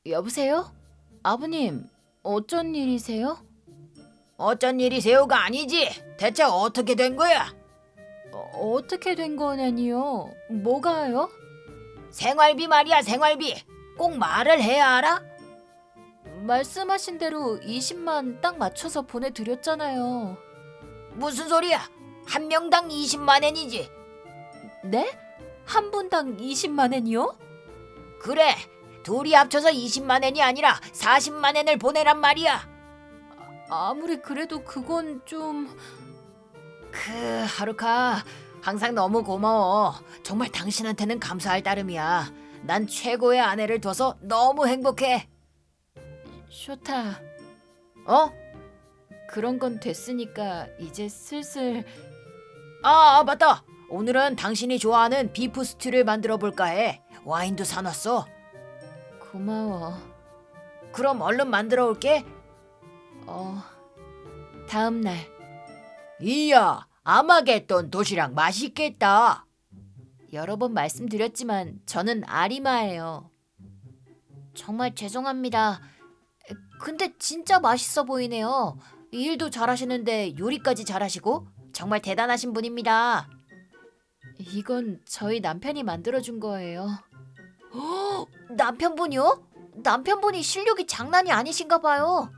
여보세요? 아버님, 어쩐 일이세요? 어쩐 일이세요가 아니지. 대체 어떻게 된 거야? 어떻게 된 거냐니요? 뭐가요? 생활비 말이야, 생활비. 꼭 말을 해야 알아? 말씀하신 대로 20만 딱 맞춰서 보내드렸잖아요. 무슨 소리야? 한 명당 20만 엔이지. 네? 한 분당 20만 엔이요? 그래, 둘이 합쳐서 20만 엔이 아니라 40만 엔을 보내란 말이야. 아무리 그래도 그건 좀... 하루카, 항상 너무 고마워. 정말 당신한테는 감사할 따름이야. 난 최고의 아내를 둬서 너무 행복해. 쇼타, 어? 그런 건 됐으니까 이제 슬슬... 맞다. 오늘은 당신이 좋아하는 비프 스튜를 만들어 볼까 해. 와인도 사놨어. 고마워. 그럼 얼른 만들어 올게. 다음 날. 이야, 아마겟돈 도시락 맛있겠다. 여러 번 말씀드렸지만 저는 아리마예요. 정말 죄송합니다. 근데 진짜 맛있어 보이네요. 일도 잘하시는데 요리까지 잘하시고 정말 대단하신 분입니다. 이건 저희 남편이 만들어준 거예요. 남편분이요? 남편분이 실력이 장난이 아니신가 봐요.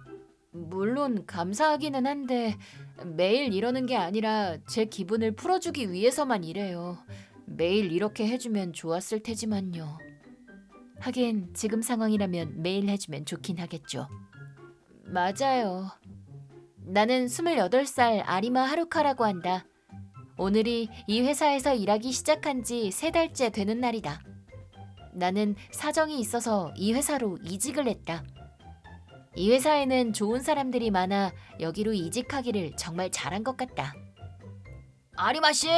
물론 감사하기는 한데 매일 이러는 게 아니라 제 기분을 풀어주기 위해서만 이래요. 매일 이렇게 해주면 좋았을 테지만요. 하긴 지금 상황이라면 매일 해주면 좋긴 하겠죠. 맞아요. 나는 28살 아리마 하루카라고 한다. 오늘이 이 회사에서 일하기 시작한 지 3달째 되는 날이다. 나는 사정이 있어서 이 회사로 이직을 했다. 이 회사에는 좋은 사람들이 많아 여기로 이직하기를 정말 잘한 것 같다. 아리마 씨,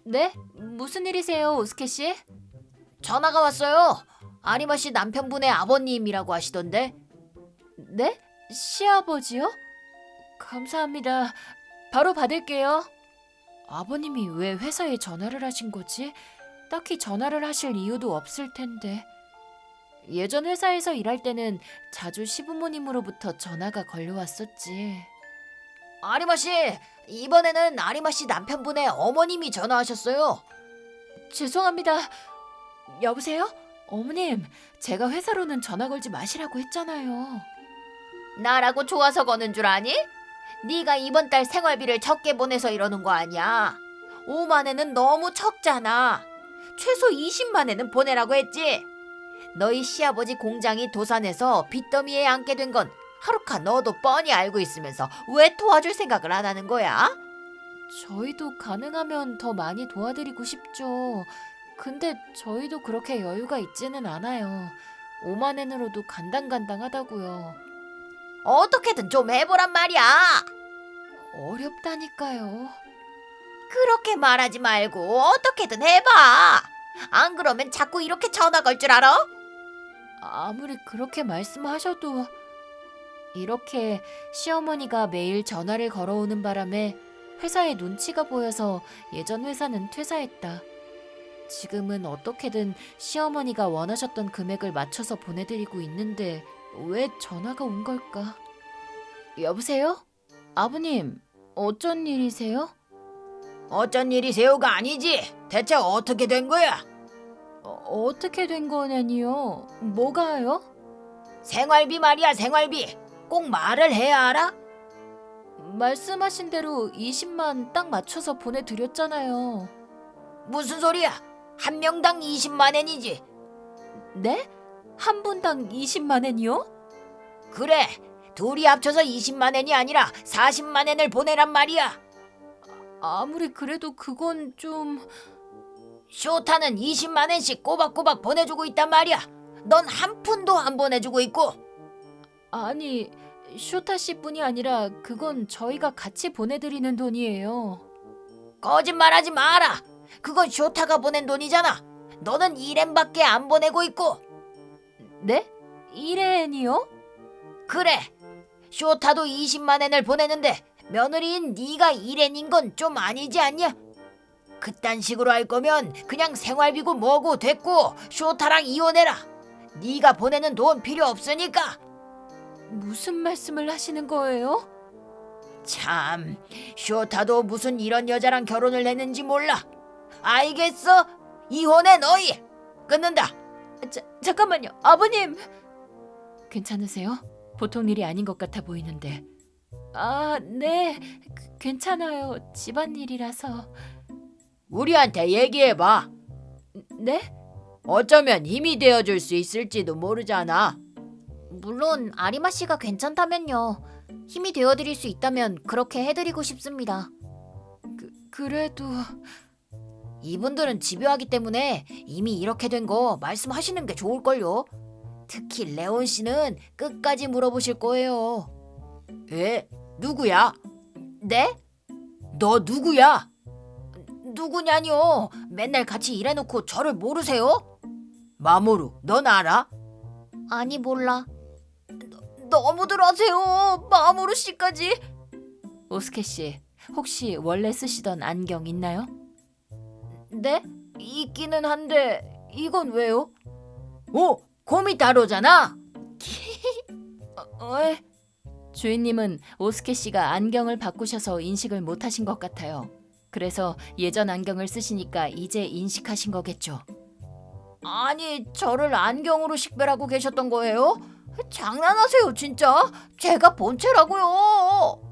네? 무슨 일이세요, 오스케 씨? 전화가 왔어요. 아리마 씨 남편분의 아버님이라고 하시던데. 네? 시아버지요? 감사합니다. 바로 받을게요. 아버님이 왜 회사에 전화를 하신 거지? 딱히 전화를 하실 이유도 없을 텐데. 예전 회사에서 일할 때는 자주 시부모님으로부터 전화가 걸려왔었지. 아리마 씨, 이번에는 아리마 씨 남편분의 어머님이 전화하셨어요. 죄송합니다. 여보세요? 어머님, 제가 회사로는 전화 걸지 마시라고 했잖아요. 나라고 좋아서 거는 줄 아니? 네가 이번 달 생활비를 적게 보내서 이러는 거 아니야. 5만 엔은 너무 적잖아. 최소 20만 엔은 보내라고 했지. 너희 시아버지 공장이 도산해서 빚더미에 앉게 된 건 하루카 너도 뻔히 알고 있으면서 왜 도와줄 생각을 안 하는 거야? 저희도 가능하면 더 많이 도와드리고 싶죠. 근데 저희도 그렇게 여유가 있지는 않아요. 5만 엔으로도 간당간당하다고요. 어떻게든 좀 해보란 말이야. 어렵다니까요. 그렇게 말하지 말고 어떻게든 해봐. 안 그러면 자꾸 이렇게 전화 걸 줄 알아? 아무리 그렇게 말씀하셔도 이렇게 시어머니가 매일 전화를 걸어오는 바람에 회사에 눈치가 보여서 예전 회사는 퇴사했다. 지금은 어떻게든 시어머니가 원하셨던 금액을 맞춰서 보내드리고 있는데 왜 전화가 온 걸까? 여보세요? 아버님, 어쩐 일이세요? 어쩐 일이세요가 아니지. 대체 어떻게 된 거야? 어떻게 된 거냐니요? 뭐가요? 생활비 말이야, 생활비. 꼭 말을 해야 알아? 말씀하신 대로 20만 딱 맞춰서 보내드렸잖아요. 무슨 소리야? 한 명당 20만 엔이지. 네? 한 분당 20만 엔이요? 그래, 둘이 합쳐서 20만 엔이 아니라 40만 엔을 보내란 말이야. 아무리 그래도 그건 좀... 쇼타는 20만 엔씩 꼬박꼬박 보내주고 있단 말이야. 넌 한 푼도 안 보내주고 있고. 아니, 쇼타 씨뿐이 아니라 그건 저희가 같이 보내드리는 돈이에요. 거짓말하지 마라. 그건 쇼타가 보낸 돈이잖아. 너는 1엔밖에 안 보내고 있고. 네? 1엔이요? 그래, 쇼타도 20만 엔을 보내는데 며느리인 네가 1엔인 건 좀 아니지 않냐? 그딴 식으로 할 거면 그냥 생활비고 뭐고 됐고 쇼타랑 이혼해라. 네가 보내는 돈 필요 없으니까. 무슨 말씀을 하시는 거예요? 참, 쇼타도 무슨 이런 여자랑 결혼을 했는지 몰라. 알겠어? 이혼해 너희. 끊는다. 잠깐만요, 아버님. 괜찮으세요? 보통 일이 아닌 것 같아 보이는데. 아, 네, 괜찮아요. 집안일이라서. 우리한테 얘기해봐. 네? 어쩌면 힘이 되어줄 수 있을지도 모르잖아. 물론 아리마 씨가 괜찮다면요. 힘이 되어드릴 수 있다면 그렇게 해드리고 싶습니다. 그래도 이분들은 집요하기 때문에 이미 이렇게 된 거 말씀하시는 게 좋을걸요. 특히 레온 씨는 끝까지 물어보실 거예요. 에? 누구야? 네? 너 누구야? 누구냐뇨? 맨날 같이 일해놓고 저를 모르세요? 마모루, 넌 알아? 아니 몰라. 너무들 하세요. 마모루 씨까지. 오스케 씨, 혹시 원래 쓰시던 안경 있나요? 네? 있기는 한데 이건 왜요? 오, 고미타로잖아. 주인님은 오스케 씨가 안경을 바꾸셔서 인식을 못하신 것 같아요. 그래서 예전 안경을 쓰시니까 이제 인식하신 거겠죠. 아니, 저를 안경으로 식별하고 계셨던 거예요? 장난하세요, 진짜? 제가 본체라고요.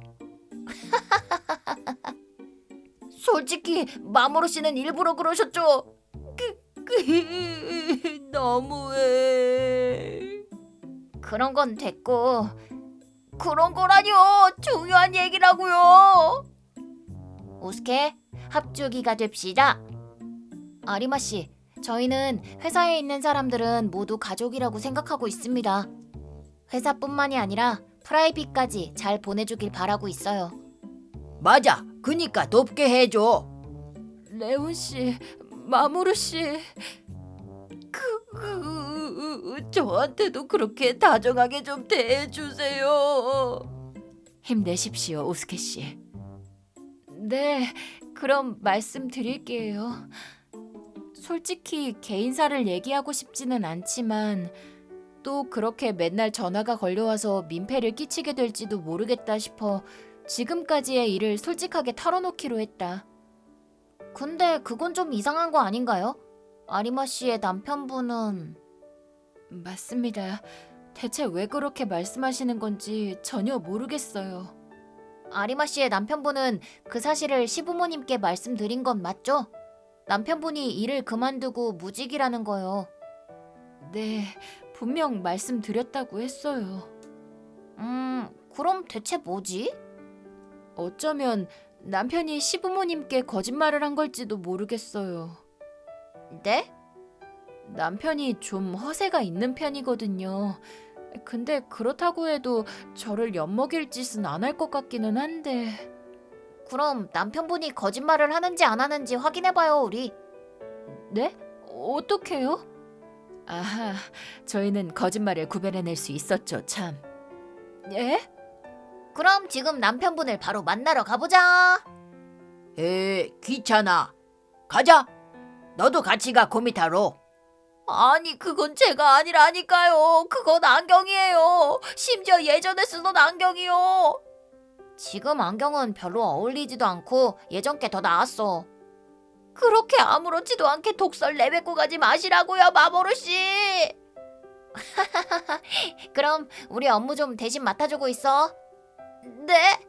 솔직히 마모루 씨는 일부러 그러셨죠? 너무해. 그런 건 됐고, 그런 거라뇨. 중요한 얘기라고요. 오스케, 합주기가 됩시다. 아리마 씨, 저희는 회사에 있는 사람들은 모두 가족이라고 생각하고 있습니다. 회사뿐만이 아니라 프라이빗까지 잘 보내주길 바라고 있어요. 맞아. 그니까 돕게 해줘. 레온 씨, 마모루 씨, 저한테도 그렇게 다정하게 좀 대해주세요. 힘내십시오, 오스케 씨. 네, 그럼 말씀드릴게요. 솔직히 개인사를 얘기하고 싶지는 않지만 또 그렇게 맨날 전화가 걸려와서 민폐를 끼치게 될지도 모르겠다 싶어 지금까지의 일을 솔직하게 털어놓기로 했다. 근데 그건 좀 이상한 거 아닌가요? 아리마 씨의 남편분은... 맞습니다. 대체 왜 그렇게 말씀하시는 건지 전혀 모르겠어요. 아리마 씨의 남편분은 그 사실을 시부모님께 말씀드린 건 맞죠? 남편분이 일을 그만두고 무직이라는 거요. 네, 분명 말씀드렸다고 했어요. 그럼 대체 뭐지? 어쩌면 남편이 시부모님께 거짓말을 한 걸지도 모르겠어요. 네? 남편이 좀 허세가 있는 편이거든요. 근데 그렇다고 해도 저를 엿먹일 짓은 안 할 것 같기는 한데... 그럼 남편분이 거짓말을 하는지 안 하는지 확인해봐요, 우리. 네? 어떡해요? 아하, 저희는 거짓말을 구별해낼 수 있었죠, 참. 예? 그럼 지금 남편분을 바로 만나러 가보자. 귀찮아. 가자. 너도 같이 가, 고미타로. 아니, 그건 제가 아니라니까요. 그건 안경이에요. 심지어 예전에 쓰던 안경이요. 지금 안경은 별로 어울리지도 않고 예전 게 더 나았어. 그렇게 아무렇지도 않게 독설 내뱉고 가지 마시라고요, 마모루 씨. 그럼 우리 업무 좀 대신 맡아주고 있어. 네?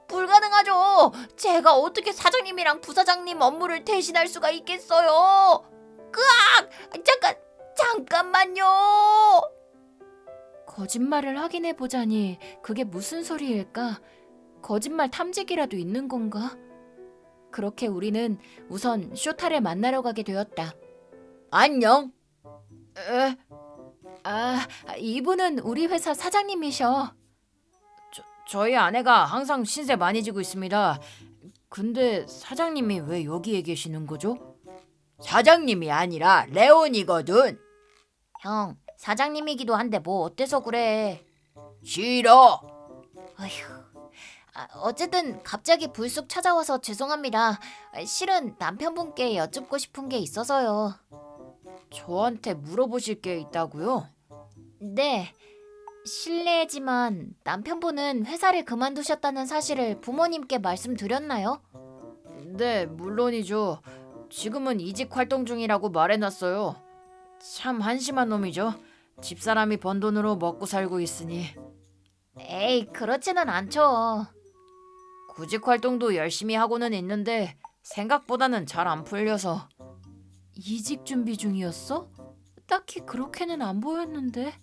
불가능하죠. 제가 어떻게 사장님이랑 부사장님 업무를 대신할 수가 있겠어요. 잠깐만요. 거짓말을 확인해 보자니 그게 무슨 소리일까? 거짓말 탐지기라도 있는 건가? 그렇게 우리는 우선 쇼타를 만나러 가게 되었다. 안녕. 이분은 우리 회사 사장님이셔. 저희 아내가 항상 신세 많이 지고 있습니다. 근데 사장님이 왜 여기에 계시는 거죠? 사장님이 아니라 레온이거든. 형, 사장님이기도 한데 뭐 어때서 그래? 싫어. 어휴. 어쨌든 갑자기 불쑥 찾아와서 죄송합니다. 실은 남편분께 여쭙고 싶은 게 있어서요. 저한테 물어보실 게 있다고요? 네. 실례지만 남편분은 회사를 그만두셨다는 사실을 부모님께 말씀드렸나요? 네, 물론이죠. 지금은 이직 활동 중이라고 말해놨어요. 참 한심한 놈이죠. 집사람이 번 돈으로 먹고 살고 있으니. 에이, 그렇지는 않죠. 구직 활동도 열심히 하고는 있는데 생각보다는 잘 안 풀려서. 이직 준비 중이었어? 딱히 그렇게는 안 보였는데.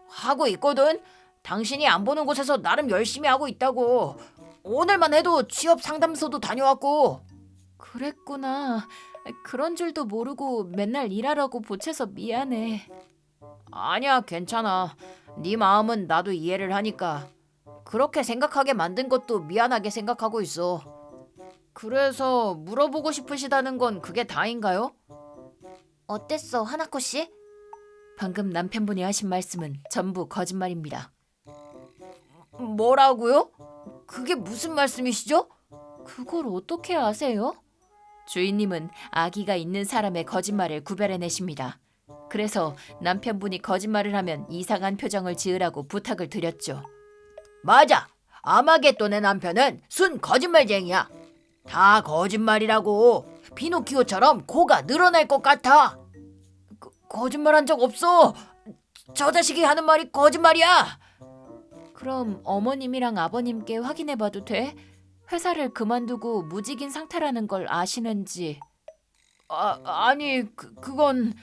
하고 있거든. 당신이 안 보는 곳에서 나름 열심히 하고 있다고. 오늘만 해도 취업 상담소도 다녀왔고. 그랬구나. 그런 줄도 모르고 맨날 일하라고 보채서 미안해. 아니야, 괜찮아. 네 마음은 나도 이해를 하니까. 그렇게 생각하게 만든 것도 미안하게 생각하고 있어. 그래서 물어보고 싶으시다는 건 그게 다인가요? 어땠어, 하나코 씨? 방금 남편분이 하신 말씀은 전부 거짓말입니다. 뭐라고요? 그게 무슨 말씀이시죠? 그걸 어떻게 아세요? 주인님은 아기가 있는 사람의 거짓말을 구별해내십니다. 그래서 남편분이 거짓말을 하면 이상한 표정을 지으라고 부탁을 드렸죠. 맞아. 아마겟돈의 남편은 순 거짓말쟁이야. 다 거짓말이라고. 피노키오처럼 코가 늘어날 것 같아. 거짓말한 적 없어. 저 자식이 하는 말이 거짓말이야. 그럼 어머님이랑 아버님께 확인해봐도 돼? 회사를 그만두고 무직인 상태라는 걸 아시는지. 아니 그건...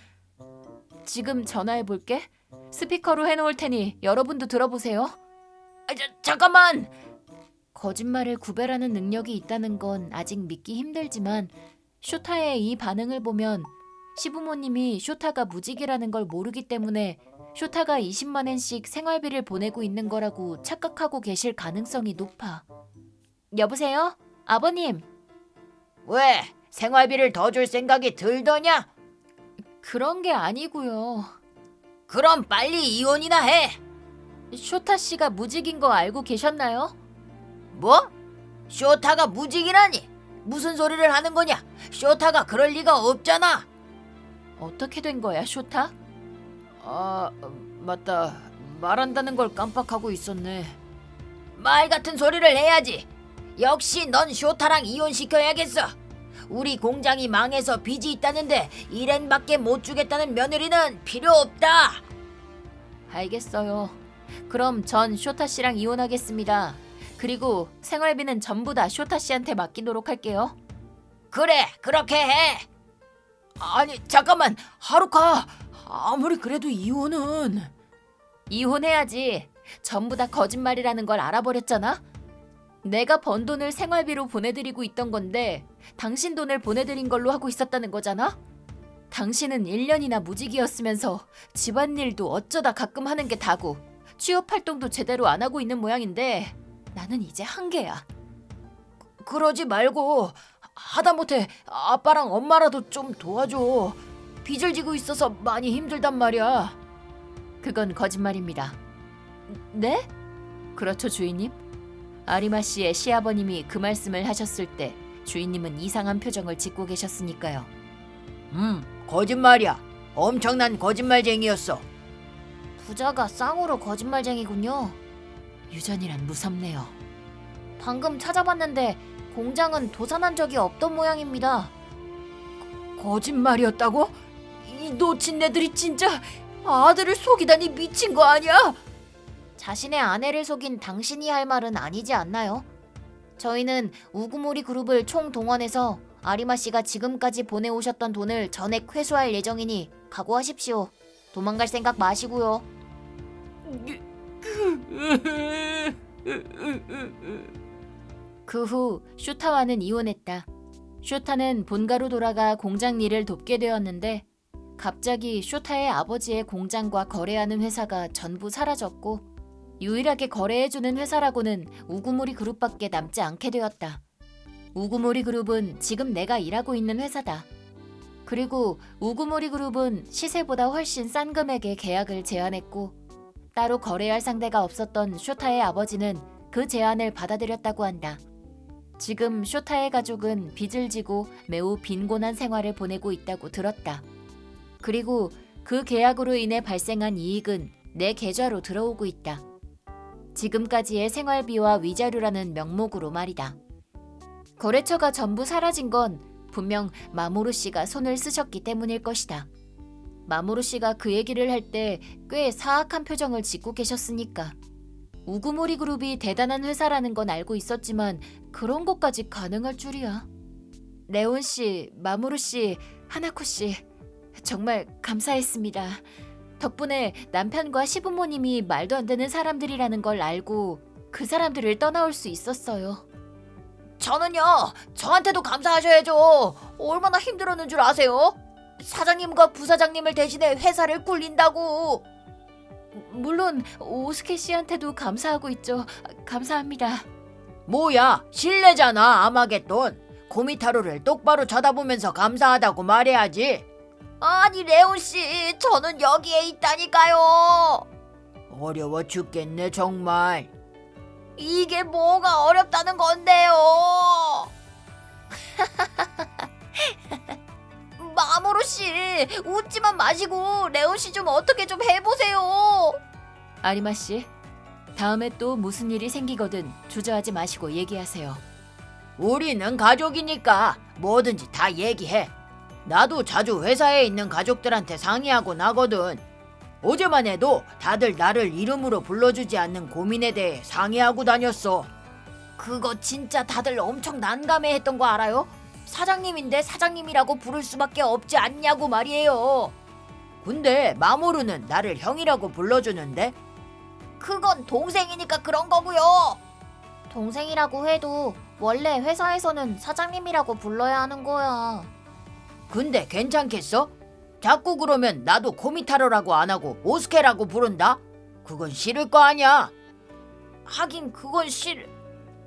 지금 전화해볼게. 스피커로 해놓을 테니 여러분도 들어보세요. 잠깐만. 거짓말을 구별하는 능력이 있다는 건 아직 믿기 힘들지만 쇼타의 이 반응을 보면 시부모님이 쇼타가 무직이라는 걸 모르기 때문에 쇼타가 20만 엔씩 생활비를 보내고 있는 거라고 착각하고 계실 가능성이 높아. 여보세요? 아버님. 왜? 생활비를 더 줄 생각이 들더냐? 그런 게 아니고요. 그럼 빨리 이혼이나 해. 쇼타 씨가 무직인 거 알고 계셨나요? 뭐? 쇼타가 무직이라니? 무슨 소리를 하는 거냐? 쇼타가 그럴 리가 없잖아. 어떻게 된 거야, 쇼타? 맞다. 말한다는 걸 깜빡하고 있었네. 말 같은 소리를 해야지. 역시 넌 쇼타랑 이혼시켜야겠어. 우리 공장이 망해서 빚이 있다는데 1엔밖에 못 주겠다는 며느리는 필요 없다. 알겠어요. 그럼 전 쇼타 씨랑 이혼하겠습니다. 그리고 생활비는 전부 다 쇼타 씨한테 맡기도록 할게요. 그래, 그렇게 해. 아니, 잠깐만. 하루카, 아무리 그래도 이혼은... 이혼해야지. 전부 다 거짓말이라는 걸 알아버렸잖아. 내가 번 돈을 생활비로 보내드리고 있던 건데 당신 돈을 보내드린 걸로 하고 있었다는 거잖아. 당신은 1년이나 무직이었으면서 집안일도 어쩌다 가끔 하는 게 다고 취업활동도 제대로 안 하고 있는 모양인데 나는 이제 한계야. 그러지 말고 하다못해 아빠랑 엄마라도 좀 도와줘. 빚을 지고 있어서 많이 힘들단 말이야. 그건 거짓말입니다. 네? 그렇죠, 주인님. 아리마 씨의 시아버님이 그 말씀을 하셨을 때 주인님은 이상한 표정을 짓고 계셨으니까요. 거짓말이야. 엄청난 거짓말쟁이였어. 부자가 쌍으로 거짓말쟁이군요. 유전이란 무섭네요. 방금 찾아봤는데 공장은 도산한 적이 없던 모양입니다. 거짓말이었다고? 이 노친네들이 진짜 아들을 속이다니 미친 거 아니야? 자신의 아내를 속인 당신이 할 말은 아니지 않나요? 저희는 우구모리 그룹을 총동원해서 아리마 씨가 지금까지 보내오셨던 돈을 전액 회수할 예정이니 각오하십시오. 도망갈 생각 마시고요. 그 후 슈타와는 이혼했다. 슈타는 본가로 돌아가 공장 일을 돕게 되었는데 갑자기 슈타의 아버지의 공장과 거래하는 회사가 전부 사라졌고 유일하게 거래해주는 회사라고는 우구모리 그룹밖에 남지 않게 되었다. 우구모리 그룹은 지금 내가 일하고 있는 회사다. 그리고 우구모리 그룹은 시세보다 훨씬 싼 금액의 계약을 제안했고 따로 거래할 상대가 없었던 쇼타의 아버지는 그 제안을 받아들였다고 한다. 지금 쇼타의 가족은 빚을 지고 매우 빈곤한 생활을 보내고 있다고 들었다. 그리고 그 계약으로 인해 발생한 이익은 내 계좌로 들어오고 있다. 지금까지의 생활비와 위자료라는 명목으로 말이다. 거래처가 전부 사라진 건 분명 마모루 씨가 손을 쓰셨기 때문일 것이다. 마모루 씨가 그 얘기를 할 때 꽤 사악한 표정을 짓고 계셨으니까. 우구모리 그룹이 대단한 회사라는 건 알고 있었지만 그런 것까지 가능할 줄이야. 레온 씨, 마모루 씨, 하나코 씨, 정말 감사했습니다. 덕분에 남편과 시부모님이 말도 안 되는 사람들이라는 걸 알고 그 사람들을 떠나올 수 있었어요. 저는요, 저한테도 감사하셔야죠. 얼마나 힘들었는 줄 아세요? 사장님과 부사장님을 대신해 회사를 굴린다고. 물론 오스케 씨한테도 감사하고 있죠. 감사합니다. 뭐야, 실례잖아, 아마겟돈. 고미타로를 똑바로 쳐다보면서 감사하다고 말해야지. 아니, 레온 씨, 저는 여기에 있다니까요. 어려워 죽겠네, 정말. 이게 뭐가 어렵다는 건데요? 마모루 씨, 웃지만 마시고 레온 씨 좀 어떻게 좀 해보세요. 아리마 씨, 다음에 또 무슨 일이 생기거든 주저하지 마시고 얘기하세요. 우리는 가족이니까 뭐든지 다 얘기해. 나도 자주 회사에 있는 가족들한테 상의하고 나거든. 어제만 해도 다들 나를 이름으로 불러주지 않는 고민에 대해 상의하고 다녔어. 그거 진짜 다들 엄청 난감해했던 거 알아요? 사장님인데 사장님이라고 부를 수밖에 없지 않냐고 말이에요. 근데 마모루는 나를 형이라고 불러주는데? 그건 동생이니까 그런 거고요. 동생이라고 해도 원래 회사에서는 사장님이라고 불러야 하는 거야. 근데 괜찮겠어? 자꾸 그러면 나도 코미타로라고 안 하고 오스케라고 부른다? 그건 싫을 거 아니야. 하긴 그건 싫을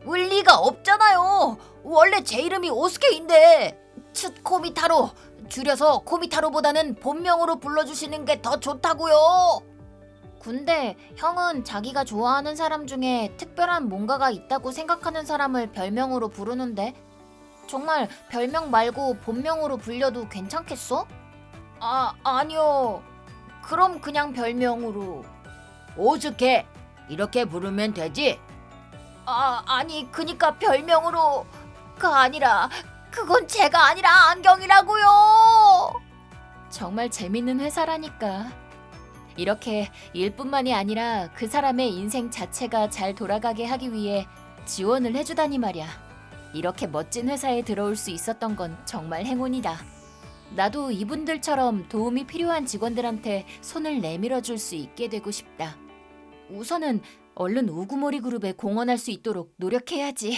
리가 없잖아요. 원래 제 이름이 오스케인데. 코미타로, 줄여서 코미타로보다는 본명으로 불러주시는 게 더 좋다고요. 근데 형은 자기가 좋아하는 사람 중에 특별한 뭔가가 있다고 생각하는 사람을 별명으로 부르는데 정말 별명 말고 본명으로 불려도 괜찮겠어? 아니요. 그럼 그냥 별명으로. 오스케, 이렇게 부르면 되지? 아니, 그니까 별명으로가 아니라 그건 제가 아니라 안경이라고요. 정말 재밌는 회사라니까. 이렇게 일뿐만이 아니라 그 사람의 인생 자체가 잘 돌아가게 하기 위해 지원을 해주다니 말이야. 이렇게 멋진 회사에 들어올 수 있었던 건 정말 행운이다. 나도 이분들처럼 도움이 필요한 직원들한테 손을 내밀어 줄 수 있게 되고 싶다. 우선은 얼른 우구모리 그룹에 공헌할 수 있도록 노력해야지.